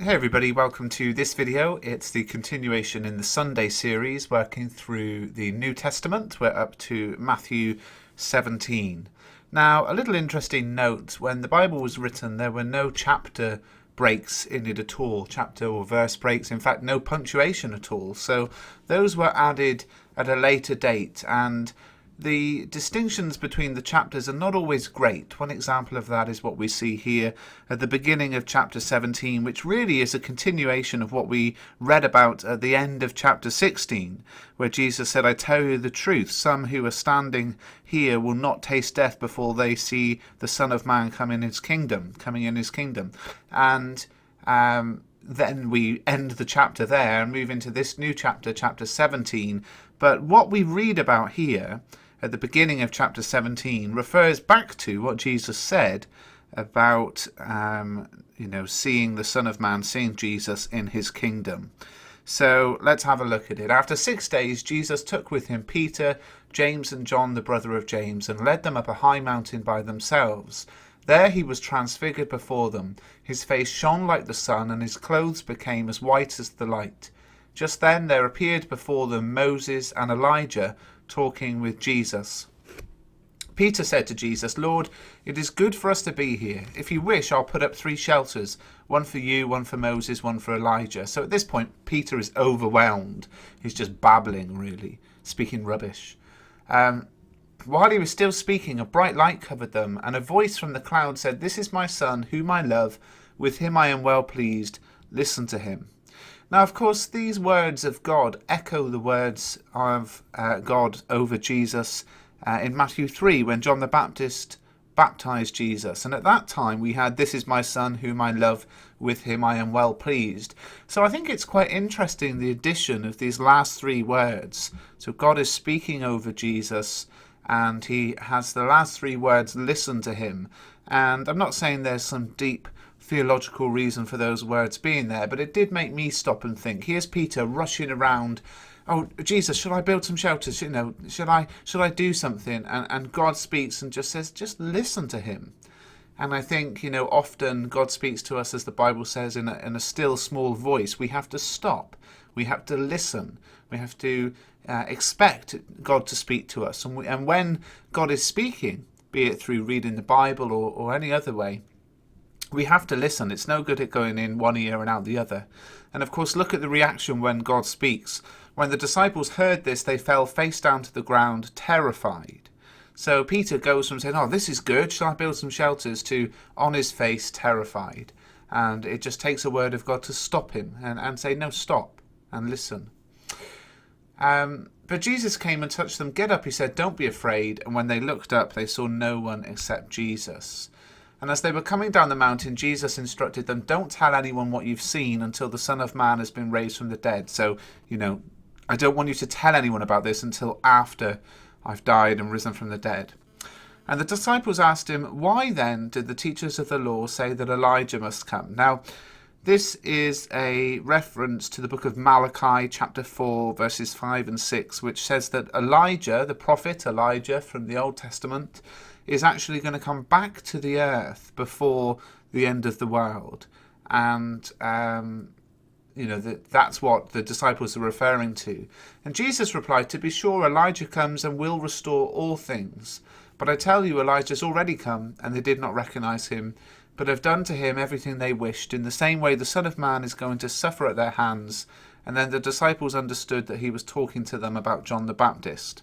Hey everybody, welcome to this video. It's the continuation in the Sunday series working through the New Testament. We're up to Matthew 17. Now, a little interesting note, when the Bible was written there were no chapter breaks in it at all, chapter or verse breaks, in fact no punctuation at all. So those were added at a later date, and the distinctions between the chapters are not always great. One example of that is what we see here at the beginning of chapter 17, which really is a continuation of what we read about at the end of chapter 16, where Jesus said, "I tell you the truth, some who are standing here will not taste death before they see the Son of Man coming in his kingdom. And then we end the chapter there and move into this new chapter, chapter 17. But what we read about here at the beginning of chapter 17 refers back to what Jesus said about seeing the Son of Man, seeing Jesus in his kingdom. So let's have a look at it. After 6 days, Jesus took with him Peter, James and John, the brother of James, and led them up a high mountain by themselves. There he was transfigured before them. His face shone like the sun, and his clothes became as white as the light. Just then there appeared before them Moses and Elijah talking with Jesus. Peter said to Jesus, "Lord, it is good for us to be here. If you wish, I'll put up 3 shelters, one for you, one for Moses, one for Elijah." So at this point, Peter is overwhelmed. He's just babbling, really, speaking rubbish. While he was still speaking, a bright light covered them, and a voice from the cloud said, "This is my son, whom I love. With him I am well pleased. Listen to him." Now, of course, these words of God echo the words of God over Jesus in Matthew 3, when John the Baptist baptized Jesus. And at that time we had, "This is my son whom I love, with him I am well pleased." So I think it's quite interesting, the addition of these last 3 words. So God is speaking over Jesus, and he has the last 3 words, "Listen to him." And I'm not saying there's some deep theological reason for those words being there, but it did make me stop and think. Here's Peter rushing around. "Oh, Jesus, should I build some shelters? Should I do something?" And God speaks and just says, "Just listen to him." And I think, often God speaks to us, as the Bible says, in a still small voice. We have to stop. We have to listen. We have to expect God to speak to us. And when God is speaking, be it through reading the Bible or any other way, we have to listen. It's no good it going in one ear and out the other. And of course, look at the reaction when God speaks. When the disciples heard this, they fell face down to the ground, terrified. So Peter goes from saying, "Oh, this is good, shall I build some shelters?" to on his face, terrified. And it just takes a word of God to stop him and say, "No, stop and listen." But Jesus came and touched them. "Get up," he said, "don't be afraid." And when they looked up, they saw no one except Jesus. And as they were coming down the mountain, Jesus instructed them, "Don't tell anyone what you've seen until the Son of Man has been raised from the dead." So, I don't want you to tell anyone about this until after I've died and risen from the dead. And the disciples asked him, "Why then did the teachers of the law say that Elijah must come?" Now, this is a reference to the book of Malachi, chapter 4, verses 5 and 6, which says that Elijah, the prophet Elijah from the Old Testament, is actually going to come back to the earth before the end of the world. And, that's what the disciples are referring to. And Jesus replied, "To be sure, Elijah comes and will restore all things. But I tell you, Elijah's already come, and they did not recognize him, but have done to him everything they wished. In the same way, the Son of Man is going to suffer at their hands." And then the disciples understood that he was talking to them about John the Baptist.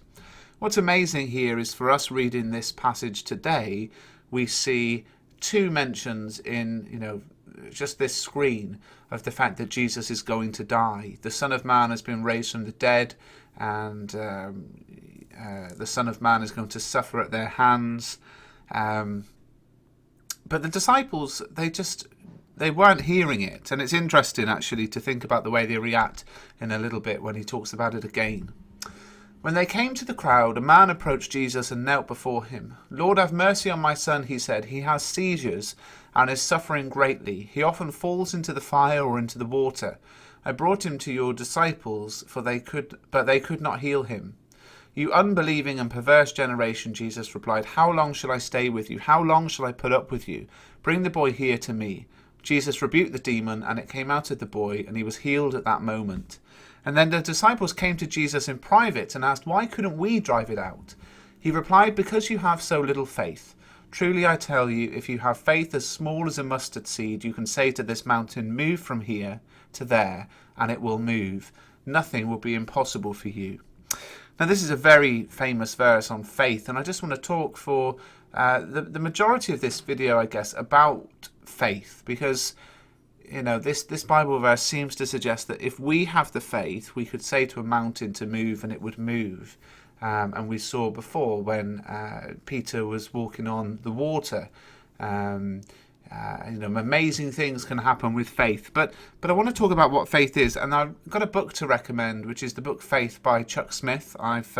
What's amazing here is, for us reading this passage today, we see 2 mentions in, just this screen of the fact that Jesus is going to die. The Son of Man has been raised from the dead, and the Son of Man is going to suffer at their hands. But the disciples, they weren't hearing it. And it's interesting, actually, to think about the way they react in a little bit when he talks about it again. When they came to the crowd, a man approached Jesus and knelt before him. "Lord, have mercy on my son," he said. "He has seizures and is suffering greatly. He often falls into the fire or into the water. I brought him to your disciples, but they could not heal him." "You unbelieving and perverse generation," Jesus replied, "how long shall I stay with you? How long shall I put up with you? Bring the boy here to me." Jesus rebuked the demon and it came out of the boy and he was healed at that moment. And then the disciples came to Jesus in private and asked, "Why couldn't we drive it out?" He replied, "Because you have so little faith. Truly I tell you, if you have faith as small as a mustard seed, you can say to this mountain, 'Move from here to there,' and it will move. Nothing will be impossible for you." Now this is a very famous verse on faith, and I just want to talk for the majority of this video, I guess, about faith, because this Bible verse seems to suggest that if we have the faith, we could say to a mountain to move and it would move. And we saw before when Peter was walking on the water, amazing things can happen with faith. But I want to talk about what faith is, and I've got a book to recommend, which is the book Faith by Chuck Smith. I've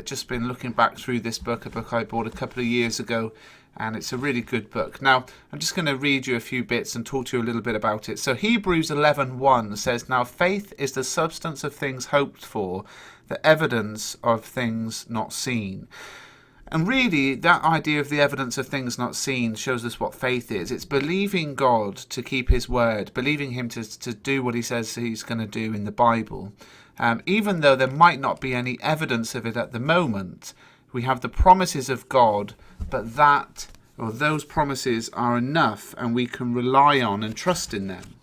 just been looking back through this book, a book I bought a couple of years ago, and it's a really good book. Now, I'm just going to read you a few bits and talk to you a little bit about it. So Hebrews 11:1 says, "Now faith is the substance of things hoped for, the evidence of things not seen." And really, that idea of the evidence of things not seen shows us what faith is. It's believing God to keep his word, believing him to do what he says he's going to do in the Bible. Even though there might not be any evidence of it at the moment, we have the promises of God, but those promises are enough and we can rely on and trust in them.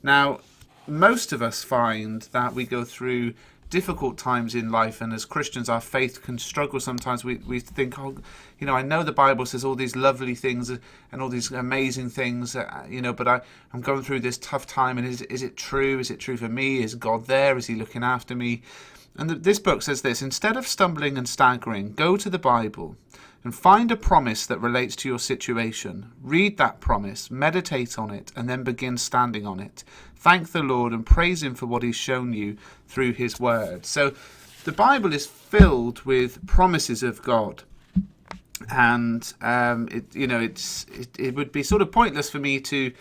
Now, most of us find that we go through difficult times in life, and as Christians our faith can struggle sometimes. We think, I know the Bible says all these lovely things and all these amazing things, but I'm going through this tough time, and is it true? Is it true for me? Is God there? Is he looking after me? And this book says this: instead of stumbling and staggering, go to the Bible and find a promise that relates to your situation. Read that promise, meditate on it, and then begin standing on it. Thank the Lord and praise him for what he's shown you through his word. So the Bible is filled with promises of God. And it would be sort of pointless for me to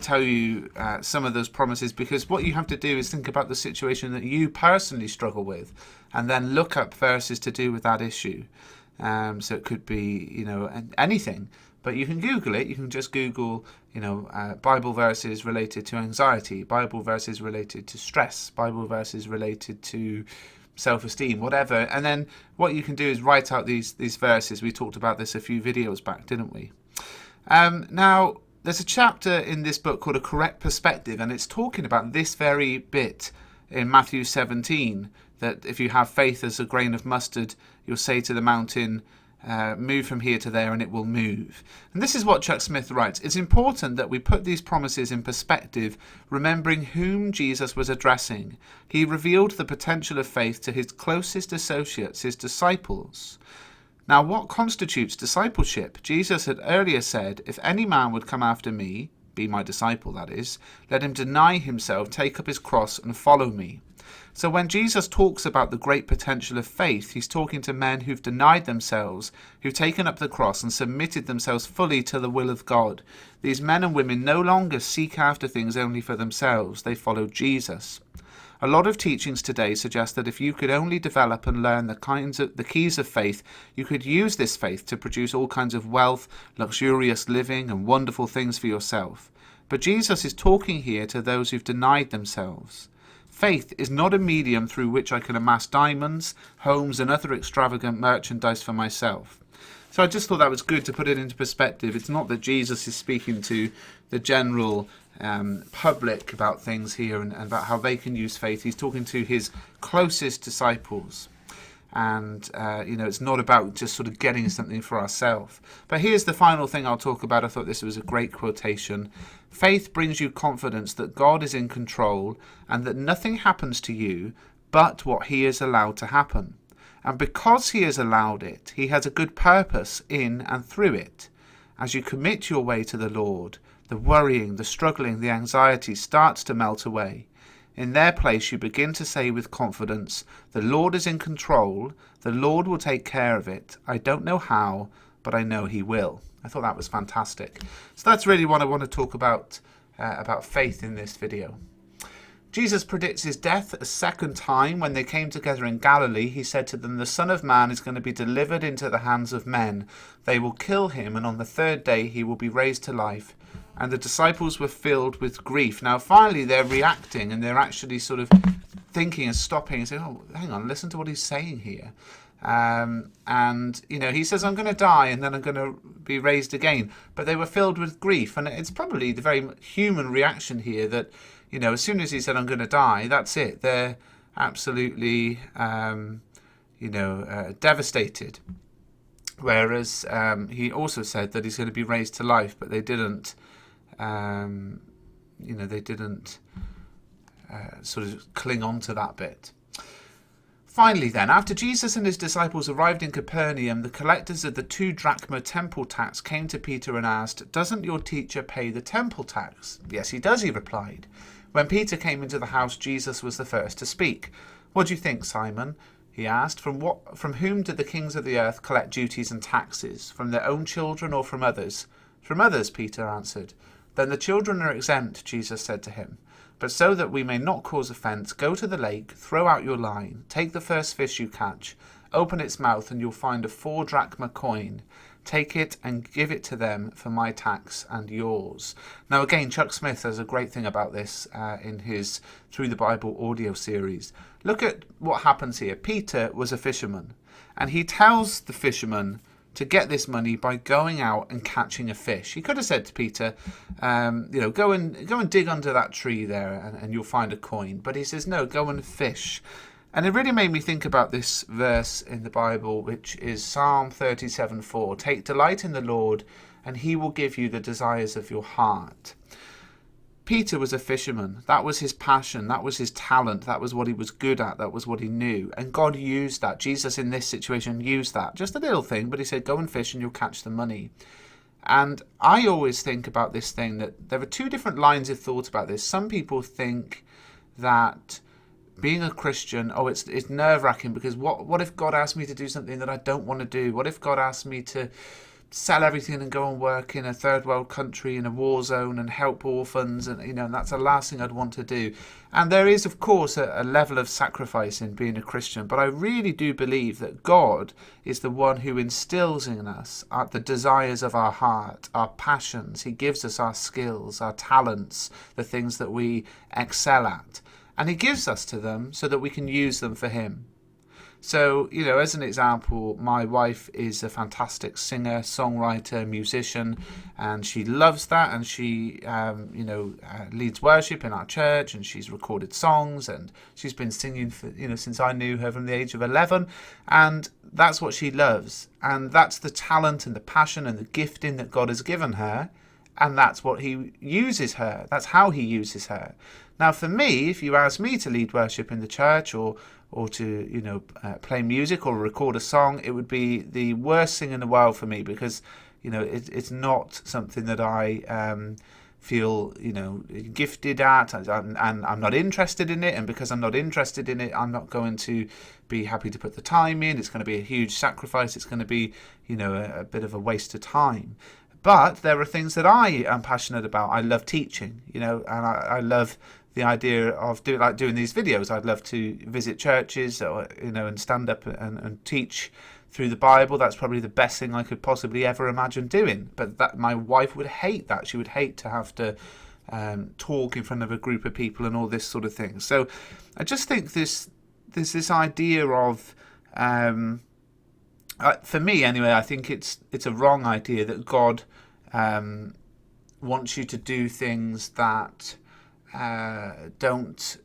tell you some of those promises, because what you have to do is think about the situation that you personally struggle with and then look up verses to do with that issue. So it could be, anything, but you can Google it. You can just Google, Bible verses related to anxiety, Bible verses related to stress, Bible verses related to self-esteem, whatever. And then what you can do is write out these verses. We talked about this a few videos back, didn't we? Now, there's a chapter in this book called A Correct Perspective, and it's talking about this very bit in Matthew 17, that if you have faith as a grain of mustard, you'll say to the mountain, move from here to there, and it will move. And this is what Chuck Smith writes: it's important that we put these promises in perspective, remembering whom Jesus was addressing. He revealed the potential of faith to his closest associates, his disciples. Now, what constitutes discipleship? Jesus had earlier said, "If any man would come after me," be my disciple, that is, "let him deny himself, take up his cross, and follow me." So when Jesus talks about the great potential of faith, he's talking to men who've denied themselves, who've taken up the cross and submitted themselves fully to the will of God. These men and women no longer seek after things only for themselves. They follow Jesus. A lot of teachings today suggest that if you could only develop and learn the keys of faith, you could use this faith to produce all kinds of wealth, luxurious living, and wonderful things for yourself. But Jesus is talking here to those who've denied themselves. Faith is not a medium through which I can amass diamonds, homes, and other extravagant merchandise for myself. So I just thought that was good to put it into perspective. It's not that Jesus is speaking to the general public about things here and about how they can use faith. He's talking to his closest disciples. And, it's not about just sort of getting something for ourselves. But here's the final thing I'll talk about. I thought this was a great quotation. Faith brings you confidence that God is in control and that nothing happens to you but what he has allowed to happen. And because he has allowed it, he has a good purpose in and through it. As you commit your way to the Lord, the worrying, the struggling, the anxiety starts to melt away. In their place, you begin to say with confidence, "The Lord is in control. The Lord will take care of it. I don't know how, but I know he will." I thought that was fantastic. So that's really what I want to talk about faith in this video. Jesus predicts his death a second time. When they came together in Galilee, he said to them, "The Son of Man is going to be delivered into the hands of men. They will kill him, and on the third day he will be raised to life." And the disciples were filled with grief. Now, finally, they're reacting and they're actually sort of thinking and stopping and saying, oh, hang on, listen to what he's saying here. And, he says, I'm going to die and then I'm going to be raised again. But they were filled with grief. And it's probably the very human reaction here that, as soon as he said, I'm going to die, that's it. They're absolutely, devastated. Whereas he also said that he's going to be raised to life, but they didn't, sort of cling on to that bit. Finally then, after Jesus and his disciples arrived in Capernaum, the collectors of the 2 drachma temple tax came to Peter and asked, doesn't your teacher pay the temple tax? Yes, he does, he replied. When Peter came into the house, Jesus was the first to speak. What do you think, Simon? He asked. From whom did the kings of the earth collect duties and taxes? From their own children or from others? From others, Peter answered. Then the children are exempt, Jesus said to him. But so that we may not cause offence, go to the lake, throw out your line, take the first fish you catch, open its mouth, and you'll find a 4 drachma coin. Take it and give it to them for my tax and yours. Now again, Chuck Smith has a great thing about this in his Through the Bible audio series. Look at what happens here. Peter was a fisherman, and he tells the fisherman to get this money by going out and catching a fish. He could have said to Peter, go and dig under that tree there and you'll find a coin. But he says, no, go and fish. And it really made me think about this verse in the Bible, which is Psalm 37:4. Take delight in the Lord, and he will give you the desires of your heart. Peter was a fisherman. That was his passion. That was his talent. That was what he was good at. That was what he knew. And God used that. Jesus in this situation used that. Just a little thing, but he said, go and fish and you'll catch the money. And I always think about this thing that there are 2 different lines of thought about this. Some people think that being a Christian, it's nerve-wracking because what if God asked me to do something that I don't want to do? What if God asked me to sell everything and go and work in a third world country in a war zone and help orphans, and that's the last thing I'd want to do. And there is, of course, a level of sacrifice in being a Christian, but I really do believe that God is the one who instills in us the desires of our heart, our passions. He gives us our skills, our talents, the things that we excel at, and he gives us to them so that we can use them for him. So, as an example, my wife is a fantastic singer, songwriter, musician, and she loves that. And she, leads worship in our church, and she's recorded songs, and she's been singing for, since I knew her from the age of 11. And that's what she loves. And that's the talent and the passion and the gifting that God has given her. And that's what he uses her. That's how he uses her. Now, for me, if you ask me to lead worship in the church or to play music or record a song, it would be the worst thing in the world for me because it's not something that I feel gifted at, and I'm not interested in it. And because I'm not interested in it, I'm not going to be happy to put the time in. It's going to be a huge sacrifice. It's going to be a bit of a waste of time. But there are things that I am passionate about. I love teaching, and I love the idea of doing these videos. I'd love to visit churches, and stand up and teach through the Bible. That's probably the best thing I could possibly ever imagine doing. But that my wife would hate that. She would hate to have to talk in front of a group of people and all this sort of thing. So I just think there's this idea of, for me anyway, I think it's a wrong idea that God wants you to do things that don't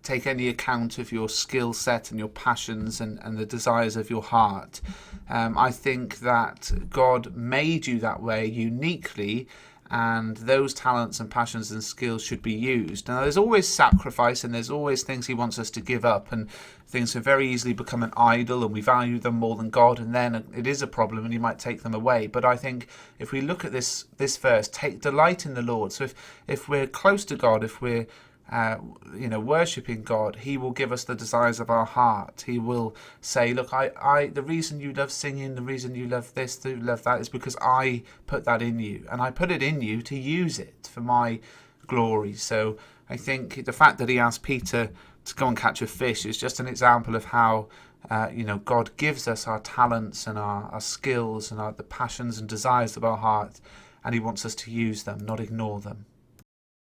take any account of your skill set and your passions and the desires of your heart. I think that God made you that way uniquely, and those talents and passions and skills should be used. Now, there's always sacrifice and there's always things he wants us to give up, and things can very easily become an idol and we value them more than God, and then it is a problem and he might take them away. But I think if we look at this verse, take delight in the Lord. So if we're close to God, if we're worshipping God, he will give us the desires of our heart. He will say, look, I the reason you love singing, the reason you love this, you love that, is because I put that in you, and I put it in you to use it for my glory. So I think the fact that he asked Peter to go and catch a fish is just an example of how God gives us our talents and our skills and the passions and desires of our heart, and he wants us to use them, not ignore them.